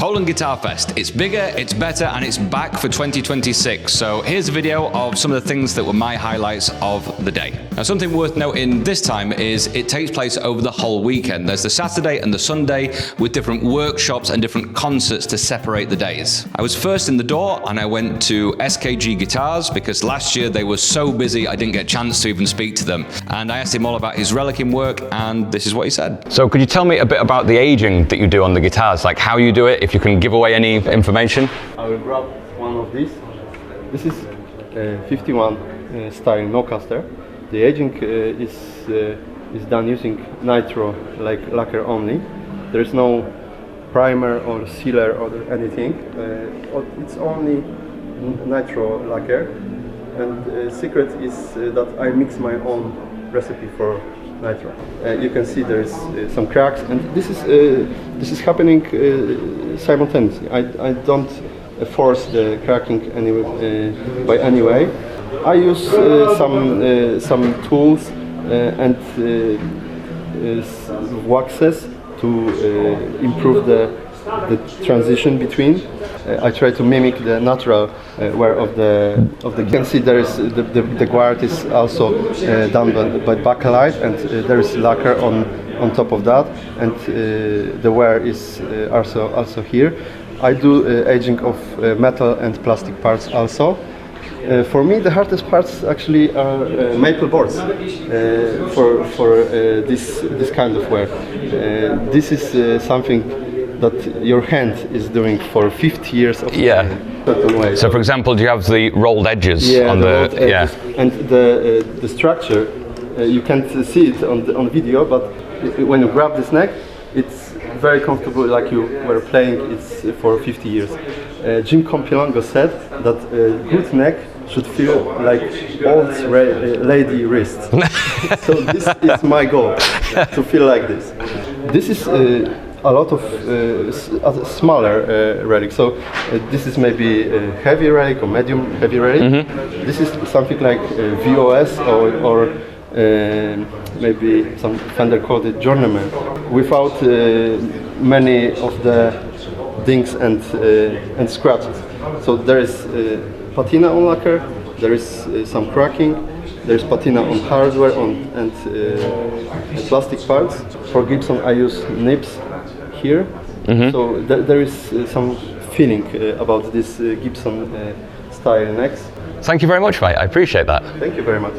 Poland Guitar Fest. It's bigger, it's better, and it's back for 2026. So here's a video of some of the things that were my highlights of the day. Now, something worth noting this time is it takes place over the whole weekend. There's the Saturday and the Sunday with different workshops and different concerts to separate the days. I was first in the door and I went to SKG Guitars because last year they were so busy I didn't get a chance to even speak to them. And I asked him all about his relicing work, and this is what he said. So could you tell me a bit about the aging that you do on the guitars, like how you do it, if you can give away any information? I will grab one of these. This is 51 style no caster. The aging is done using nitro, like lacquer only. There is no primer or sealer or anything. It's only nitro lacquer. And secret is that I mix my own recipe for nitro. You can see there is some cracks, and this is happening simultaneously. I don't force the cracking by any way. I use some tools and waxes to improve the transition between. I try to mimic the natural wear of the. You can see there is the guard is also done by bakelite, and there is lacquer on top of that, and the wear is also here. I do aging of metal and plastic parts also. For me, the hardest parts actually are maple boards for this kind of wear. This is something that your hand is doing for 50 years of certain way. So for example, do you have the rolled edges on the edges. And the structure, you can't see it on video, but when you grab this neck, it's very comfortable, like you were playing it for 50 years. Jim Compilongo said that a good neck should feel like old lady wrists. So this is my goal, to feel like this. This is a lot of smaller relics. So this is maybe a heavy relic or medium heavy relic. Mm-hmm. This is something like VOS or maybe some Fender called it journeyman, without many of the dings and scratches. So there is patina on lacquer, there is some cracking, there is patina on hardware and plastic parts. For Gibson I use nibs here, so there is some feeling about this Gibson style necks. Thank you very much, mate. I appreciate that. Thank you very much.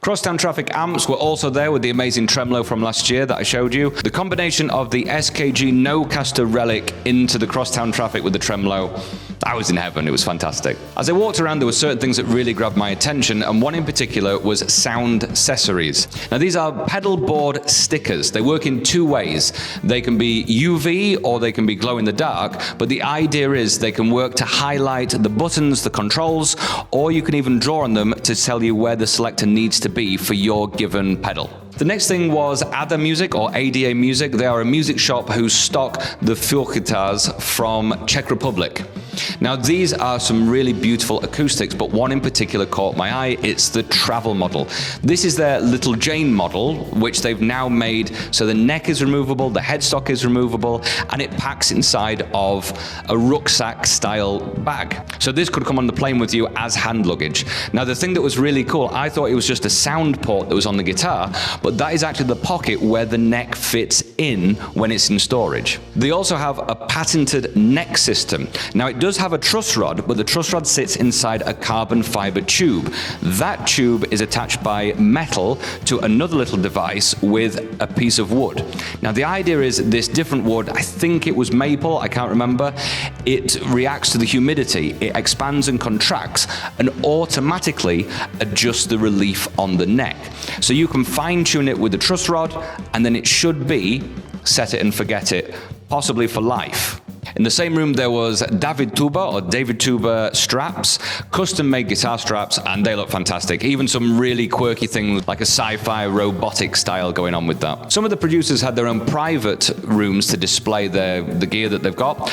Crosstown Traffic amps were also there with the amazing tremolo from last year that I showed you. The combination of the SKG no-caster relic into the Crosstown Traffic with the tremolo, I was in heaven. It was fantastic. As I walked around, there were certain things that really grabbed my attention, and one in particular was sound Cessories. Now, these are pedal board stickers. They work in two ways. They can be UV or they can be glow in the dark, but the idea is they can work to highlight the buttons, the controls, or you can even draw on them to tell you where the selector needs to be for your given pedal. The next thing was ADA Music, or ADA Music. They are a music shop who stock the Furch guitars from Czech Republic. Now, these are some really beautiful acoustics, but one in particular caught my eye. It's the travel model. This is their Little Jane model, which they've now made so the neck is removable, the headstock is removable, and it packs inside of a rucksack style bag. So this could come on the plane with you as hand luggage. Now, the thing that was really cool, I thought it was just a sound port that was on the guitar, but that is actually the pocket where the neck fits in when it's in storage. They also have a patented neck system. Now, it does have a truss rod, but the truss rod sits inside a carbon fiber tube. That tube is attached by metal to another little device with a piece of wood. Now, the idea is this different wood, I think it was maple, I can't remember, it reacts to the humidity, it expands and contracts, and automatically adjusts the relief on the neck. So you can fine-tune it with the truss rod, and then it should be set it and forget it, possibly for life. In the same room there was David Tuba straps, custom-made guitar straps, and they look fantastic. Even some really quirky things like a sci-fi robotic style going on with that. Some of the producers had their own private rooms to display the gear that they've got.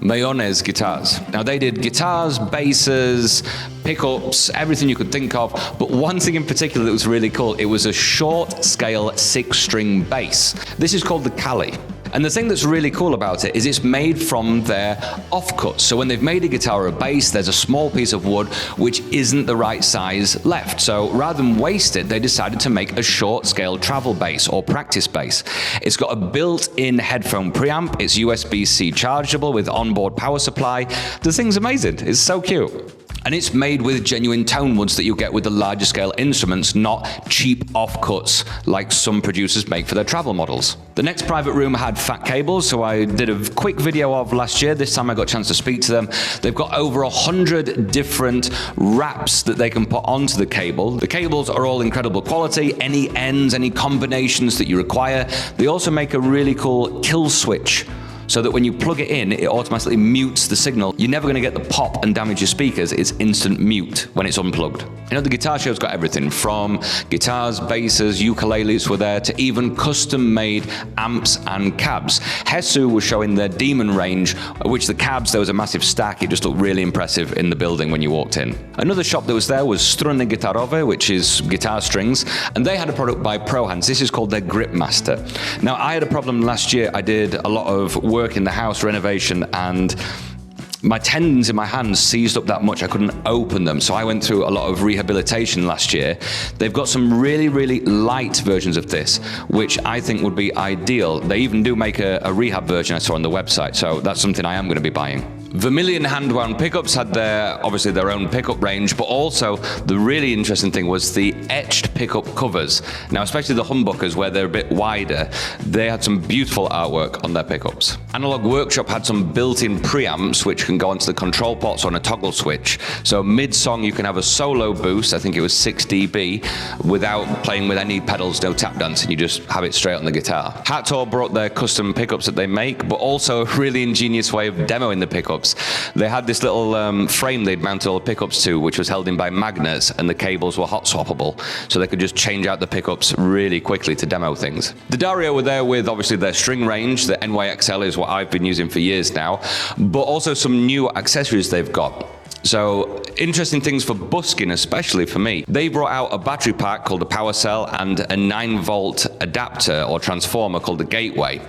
Mayones guitars. Now, they did guitars, basses, pickups, everything you could think of, but one thing in particular that was really cool, it was a short scale 6-string bass. This is called the Cali. And the thing that's really cool about it is it's made from their offcuts. So when they've made a Guitarowe bass, there's a small piece of wood which isn't the right size left. So rather than waste it, they decided to make a short scale travel bass or practice bass. It's got a built-in headphone preamp. It's USB-C chargeable with onboard power supply. The thing's amazing. It's so cute. And it's made with genuine tone woods that you get with the larger scale instruments, not cheap offcuts like some producers make for their travel models. The next private room had fat cables, so I did a quick video of last year. This time I got a chance to speak to them. They've got over 100 different wraps that they can put onto the cable. The cables are all incredible quality, any ends, any combinations that you require. They also make a really cool kill switch, so that when you plug it in, it automatically mutes the signal. You're never gonna get the pop and damage your speakers. It's instant mute when it's unplugged. You know, the guitar show's got everything from guitars, basses, ukuleles were there, to even custom-made amps and cabs. Hesu was showing their Demon range, which the cabs, there was a massive stack. It just looked really impressive in the building when you walked in. Another shop that was there was Struny Guitarowe, which is guitar strings, and they had a product by Prohands. This is called their Grip Master. Now, I had a problem last year. I did a lot of work in the house renovation, and my tendons in my hands seized up that much I couldn't open them, so I went through a lot of rehabilitation last year. They've got some really, really light versions of this, which I think would be ideal. They even do make a rehab version I saw on the website, so that's something I am going to be buying. Vermilion Handwound pickups had obviously their own pickup range, but also the really interesting thing was the etched pickup covers. Now, especially the humbuckers where they're a bit wider, they had some beautiful artwork on their pickups. Analog Workshop had some built-in preamps which can go onto the control pots on a toggle switch. So mid-song you can have a solo boost, I think it was 6 dB, without playing with any pedals, no tap dancing, you just have it straight on the guitar. Hathor brought their custom pickups that they make, but also a really ingenious way of demoing the pickups. They had this little frame they'd mounted all the pickups to, which was held in by magnets, and the cables were hot swappable, so they could just change out the pickups really quickly to demo things. Guitarowe were there with obviously their string range. The NYXL is what I've been using for years now, but also some new accessories they've got. So interesting things for busking, especially for me. They brought out a battery pack called the Power Cell and a 9-volt adapter or transformer called the Gateway.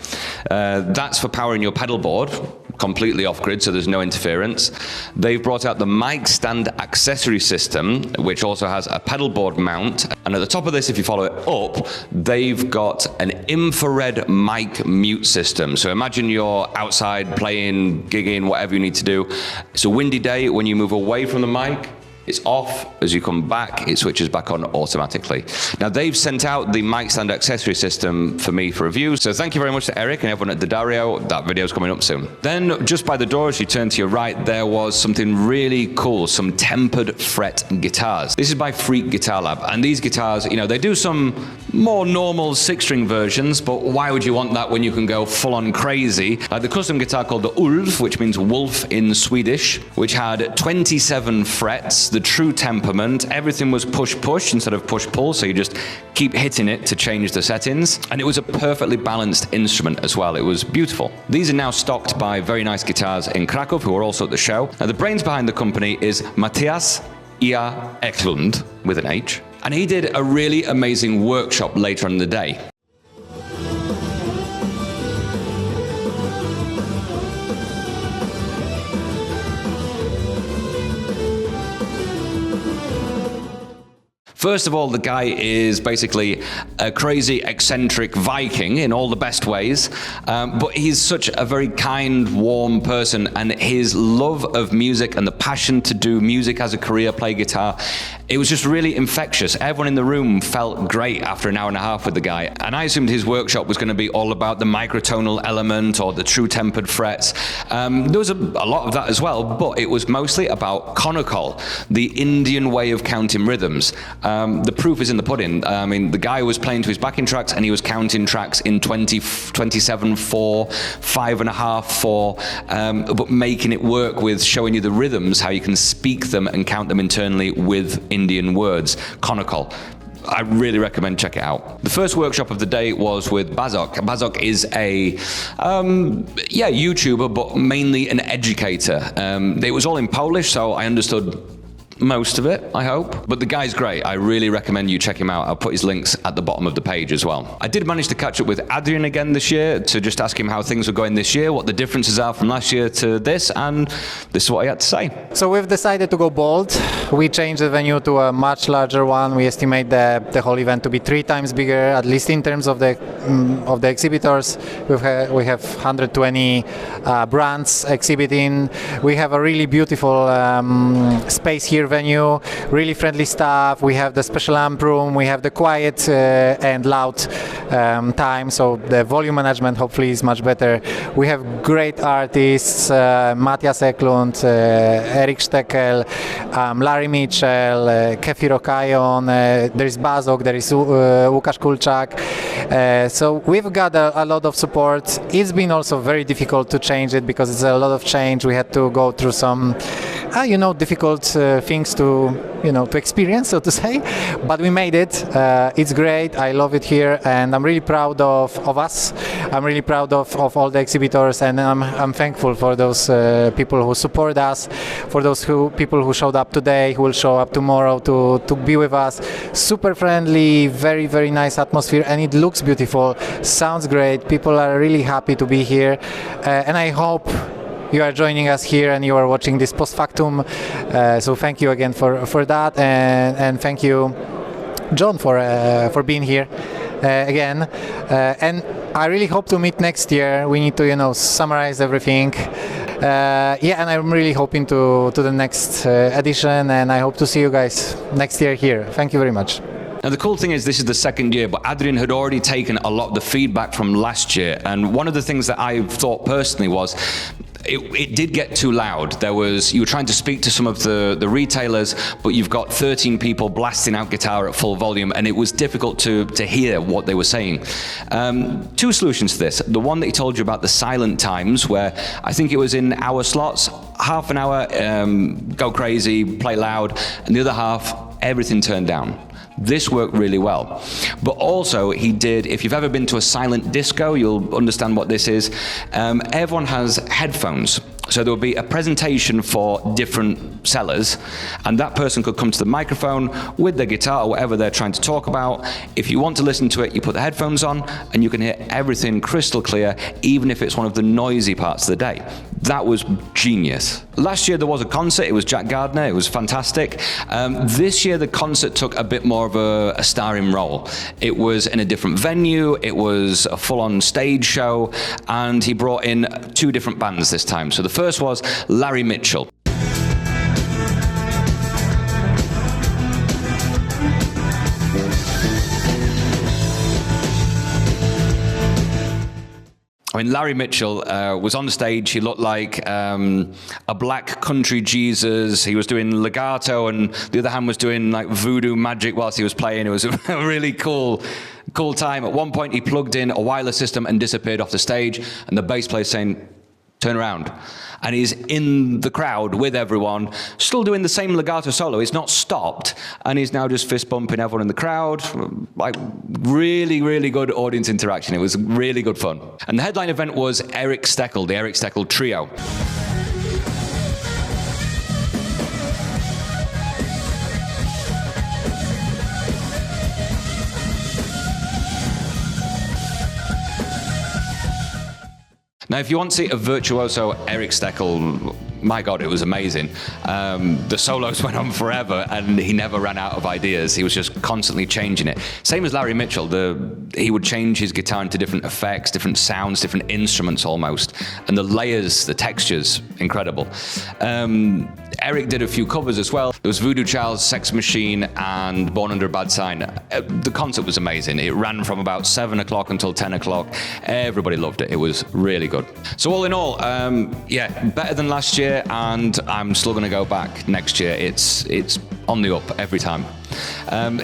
That's for powering your pedal board, completely off-grid, so there's no interference. They've brought out the mic stand accessory system, which also has a pedal board mount. And at the top of this, if you follow it up, they've got an infrared mic mute system. So imagine you're outside playing, gigging, whatever you need to do. It's a windy day. When you move away from the mic, it's off. As you come back, it switches back on automatically. Now, they've sent out the mic stand accessory system for me for review. So thank you very much to Eric and everyone at Guitarowe. That video's coming up soon. Then, just by the door, as you turn to your right, there was something really cool, some tempered fret guitars. This is by Freak Guitar Lab. And these guitars, you know, they do some more normal 6-string versions, but why would you want that when you can go full-on crazy? Like the custom guitar called the Ulf, which means wolf in Swedish, which had 27 frets, the true temperament. Everything was push-push instead of push-pull, so you just keep hitting it to change the settings. And it was a perfectly balanced instrument as well. It was beautiful. These are now stocked by Very Nice Guitars in Krakow, who are also at the show. Now, the brains behind the company is Matthias Ia Eklund, with an H. And he did a really amazing workshop later on in the day. First of all, the guy is basically a crazy, eccentric Viking in all the best ways, but he's such a very kind, warm person, and his love of music and the passion to do music as a career, play guitar, it was just really infectious. Everyone in the room felt great after an hour and a half with the guy, and I assumed his workshop was going to be all about the microtonal element or the true tempered frets. There was a lot of that as well, but it was mostly about konakol, the Indian way of counting rhythms. The proof is in the pudding. I mean, the guy was playing to his backing tracks and he was counting tracks in 20, 27, 4, 5.5, 4, but making it work with showing you the rhythms, how you can speak them and count them internally with Indian words, konakol. I really recommend check it out. The first workshop of the day was with Bazok. Bazok is a YouTuber, but mainly an educator. It was all in Polish, so I understood most of it, I hope. But the guy's great. I really recommend you check him out. I'll put his links at the bottom of the page as well. I did manage to catch up with Adrian again this year to just ask him how things were going this year, what the differences are from last year to this, and this is what he had to say. So we've decided to go bold. We changed the venue to a much larger one. We estimate the whole event to be 3 times bigger, at least in terms of the exhibitors. We have 120 brands exhibiting. We have a really beautiful space here venue, really friendly staff. We have the special amp room, we have the quiet and loud time, so the volume management hopefully is much better. We have great artists, Matthias Eklund, Erik Steckel, Larry Mitchell, Kefir Okayon, there is Bazok, there is Łukasz Kulczak. So we've got a lot of support. It's been also very difficult to change it because it's a lot of change. We had to go through some difficult things to experience, so to say, but we made it. It's great. I love it here, and I'm really proud of us. I'm really proud of all the exhibitors, and I'm thankful for those people who support us, for those people who showed up today, who will show up tomorrow to be with us. Super friendly, very, very nice atmosphere, and it looks beautiful, sounds great. People are really happy to be here, and I hope you are joining us here and you are watching this post factum. So thank you again for that, and thank you, John, for being here again. And I really hope to meet next year. We need to summarize everything. And I'm really hoping to the next edition, and I hope to see you guys next year here. Thank you very much. Now the cool thing is this is the second year, but Adrian had already taken a lot of the feedback from last year, and one of the things that I thought personally was it did get too loud. You were trying to speak to some of the retailers, but you've got 13 people blasting out guitar at full volume, and it was difficult to hear what they were saying. 2 solutions to this. The one that he told you about the silent times, where I think it was in hour slots, half an hour, go crazy, play loud, and the other half, everything turned down. This worked really well. But also he did, if you've ever been to a silent disco, you'll understand what this is. Everyone has headphones. So there will be a presentation for different sellers, and that person could come to the microphone with their guitar or whatever they're trying to talk about. If you want to listen to it, you put the headphones on and you can hear everything crystal clear, even if it's one of the noisy parts of the day. That was genius. Last year there was a concert, it was Jack Gardner, it was fantastic. This year the concert took a bit more of a starring role. It was in a different venue, it was a full-on stage show, and he brought in 2 different bands this time. So the first was Larry Mitchell. I mean, Larry Mitchell was on the stage. He looked like a black country Jesus. He was doing legato, and the other hand was doing like voodoo magic whilst he was playing. It was a really cool time. At one point, he plugged in a wireless system and disappeared off the stage, and the bass player saying, "Turn around." And he's in the crowd with everyone, still doing the same legato solo. He's not stopped, and he's now just fist bumping everyone in the crowd. Like, really, really good audience interaction. It was really good fun. And the headline event was Erik Steckel, the Erik Steckel Trio. Now, if you want to see a virtuoso Erik Steckel, my God, it was amazing. The solos went on forever, and he never ran out of ideas. He was just constantly changing it. Same as Larry Mitchell. He would change his guitar into different effects, different sounds, different instruments almost. And the layers, the textures, incredible. Erik did a few covers as well. There was Voodoo Child's Sex Machine and Born Under a Bad Sign. The concert was amazing. It ran from about 7 o'clock until 10 o'clock. Everybody loved it. It was really good. So all in all, better than last year, and I'm still going to go back next year. It's on the up every time.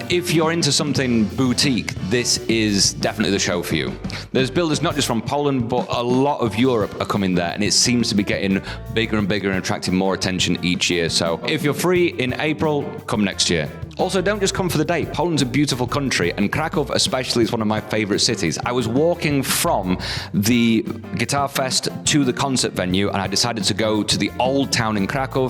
If you're into something boutique, this is definitely the show for you. There's builders not just from Poland, but a lot of Europe are coming there, and it seems to be getting bigger and bigger and attracting more attention each year. So if you're free in April, come next year. Also, don't just come for the day. Poland's a beautiful country, and Krakow especially is one of my favorite cities. I was walking from the Guitar Fest to the concert venue, and I decided to go to the old town in Krakow.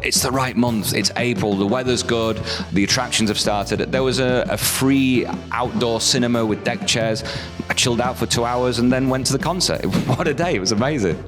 It's the right month. It's April. The weather's good. The attractions have started. There was a free outdoor cinema with deck chairs. I chilled out for 2 hours and then went to the concert. What a day. It was amazing.